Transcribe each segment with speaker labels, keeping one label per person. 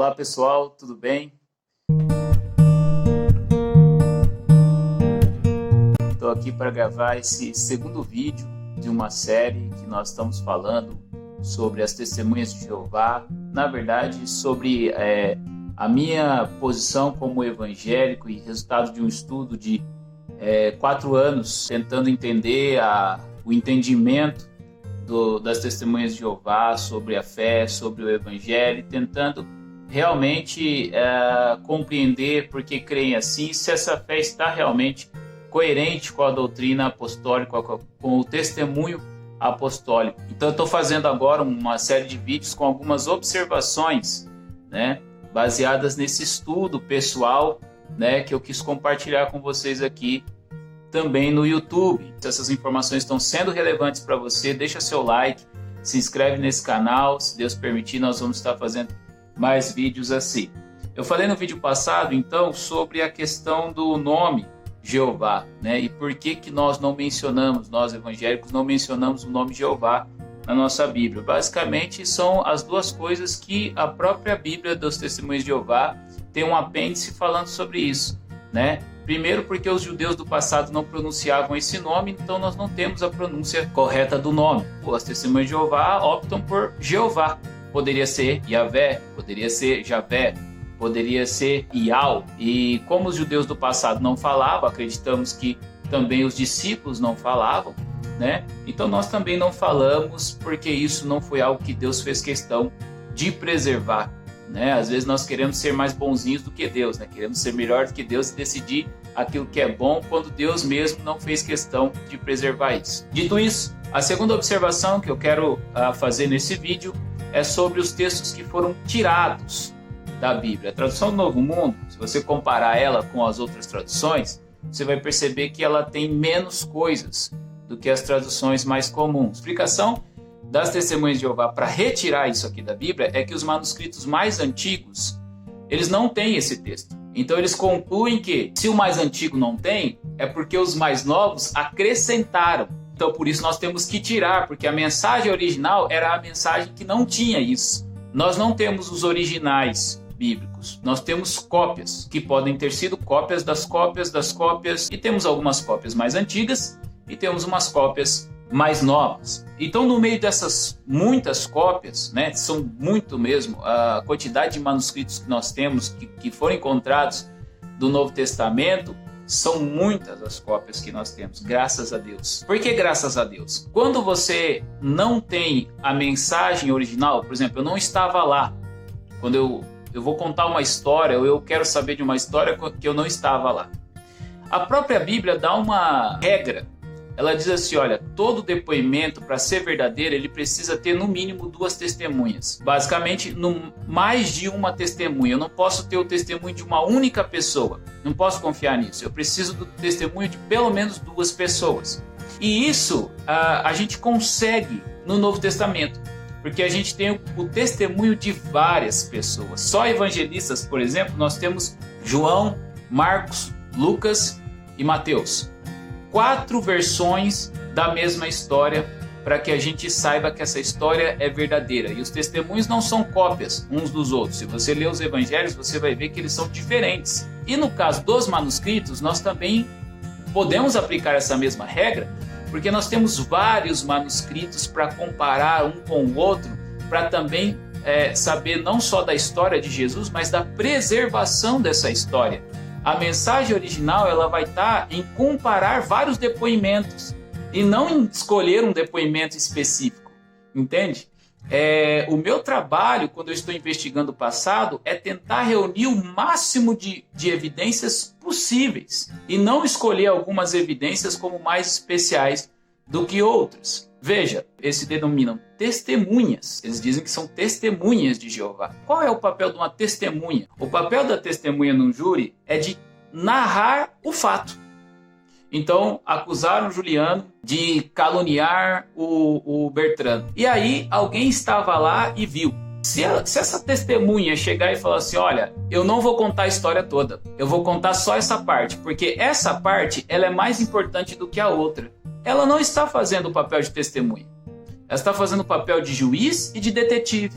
Speaker 1: Olá pessoal, tudo bem? Estou aqui para gravar esse segundo vídeo de uma série que nós estamos falando sobre as testemunhas de Jeová. Na verdade, sobre a minha posição como evangélico e resultado de um estudo de 4 anos tentando entender o entendimento das testemunhas de Jeová sobre a fé, sobre o evangelho, tentando realmente compreender por que creem assim, se essa fé está realmente coerente com a doutrina apostólica, com o testemunho apostólico. Então eu estou fazendo agora uma série de vídeos com algumas observações, né, baseadas nesse estudo pessoal, né, que eu quis compartilhar com vocês aqui também no YouTube. Se essas informações estão sendo relevantes para você, deixa seu like, se inscreve nesse canal, se Deus permitir nós vamos estar fazendo mais vídeos assim. Eu falei no vídeo passado então sobre a questão do nome Jeová, né? E por que nós não mencionamos, nós evangélicos não mencionamos o nome Jeová na nossa Bíblia. Basicamente são as duas coisas que a própria Bíblia dos Testemunhos de Jeová tem um apêndice falando sobre isso, né? Primeiro porque os judeus do passado não pronunciavam esse nome, então nós não temos a pronúncia correta do nome. As Testemunhas de Jeová optam por Jeová. Poderia ser Yahvé, poderia ser Javé, poderia ser Ial. E como os judeus do passado não falavam, acreditamos que também os discípulos não falavam, né? Então nós também não falamos porque isso não foi algo que Deus fez questão de preservar, né? Às vezes nós queremos ser mais bonzinhos do que Deus, né? Queremos ser melhor do que Deus e decidir aquilo que é bom quando Deus mesmo não fez questão de preservar isso. Dito isso, a segunda observação que eu quero fazer nesse vídeo é sobre os textos que foram tirados da Bíblia. A tradução do Novo Mundo, se você comparar ela com as outras traduções, você vai perceber que ela tem menos coisas do que as traduções mais comuns. A explicação das Testemunhas de Jeová para retirar isso aqui da Bíblia é que os manuscritos mais antigos, eles não têm esse texto. Então eles concluem que se o mais antigo não tem, é porque os mais novos acrescentaram. Então por isso nós temos que tirar, porque a mensagem original era a mensagem que não tinha isso. Nós não temos os originais bíblicos, nós temos cópias, que podem ter sido cópias das cópias das cópias, e temos algumas cópias mais antigas e temos umas cópias mais novas. Então no meio dessas muitas cópias, né, são muito mesmo, a quantidade de manuscritos que nós temos que foram encontrados do Novo Testamento, são muitas as cópias que nós temos, graças a Deus. Por que graças a Deus? Quando você não tem a mensagem original, por exemplo, eu não estava lá, quando eu vou contar uma história, ou eu quero saber de uma história que eu não estava lá. A própria Bíblia dá uma regra. Ela diz assim, olha, todo depoimento, para ser verdadeiro, ele precisa ter no mínimo 2 testemunhas. Basicamente, mais de uma testemunha. Eu não posso ter o testemunho de uma única pessoa. Não posso confiar nisso. Eu preciso do testemunho de pelo menos 2 pessoas. E isso a gente consegue no Novo Testamento. Porque a gente tem o testemunho de várias pessoas. Só evangelistas, por exemplo, nós temos João, Marcos, Lucas e Mateus. 4 versões da mesma história para que a gente saiba que essa história é verdadeira. E os testemunhos não são cópias uns dos outros. Se você ler os evangelhos, você vai ver que eles são diferentes. E no caso dos manuscritos, nós também podemos aplicar essa mesma regra, porque nós temos vários manuscritos para comparar um com o outro, para também saber não só da história de Jesus, mas da preservação dessa história. A mensagem original ela vai estar em comparar vários depoimentos e não em escolher um depoimento específico, entende? O meu trabalho, quando eu estou investigando o passado, é tentar reunir o máximo de evidências possíveis e não escolher algumas evidências como mais especiais do que outras. Veja, eles se denominam testemunhas. Eles dizem que são testemunhas de Jeová. Qual é o papel de uma testemunha? O papel da testemunha num júri é de narrar o fato. Então, acusaram Juliano de caluniar o Bertrand. E aí, alguém estava lá e viu. Se essa testemunha chegar e falar assim, olha, eu não vou contar a história toda, eu vou contar só essa parte, porque essa parte ela é mais importante do que a outra. Ela não está fazendo o papel de testemunha. Ela está fazendo o papel de juiz e de detetive.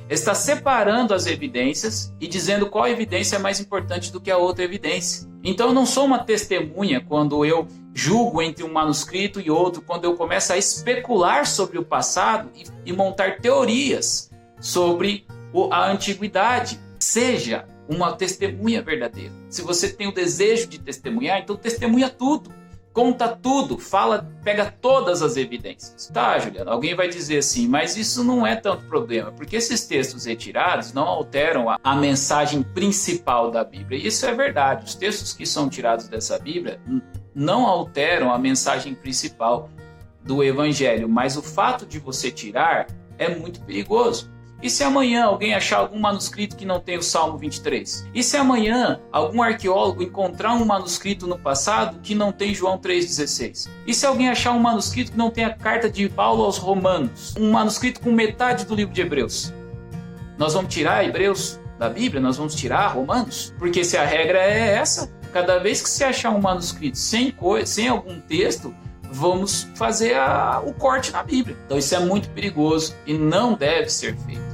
Speaker 1: está separando as evidências e dizendo qual evidência é mais importante do que a outra evidência. Então eu não sou uma testemunha quando eu julgo entre um manuscrito e outro, quando eu começo a especular sobre o passado e montar teorias sobre a antiguidade. Seja uma testemunha verdadeira. Se você tem o desejo de testemunhar, então testemunha tudo. Conta tudo, fala, pega todas as evidências. Tá, Juliana, alguém vai dizer assim, mas isso não é tanto problema, porque esses textos retirados não alteram a mensagem principal da Bíblia. E isso é verdade, os textos que são tirados dessa Bíblia não alteram a mensagem principal do Evangelho, mas o fato de você tirar é muito perigoso. E se amanhã alguém achar algum manuscrito que não tem o Salmo 23? E se amanhã algum arqueólogo encontrar um manuscrito no passado que não tem João 3,16? E se alguém achar um manuscrito que não tem a carta de Paulo aos Romanos? Um manuscrito com metade do livro de Hebreus? Nós vamos tirar Hebreus da Bíblia? Nós vamos tirar Romanos? Porque se a regra é essa, cada vez que você achar um manuscrito sem algum texto, vamos fazer o corte na Bíblia. Então isso é muito perigoso e não deve ser feito.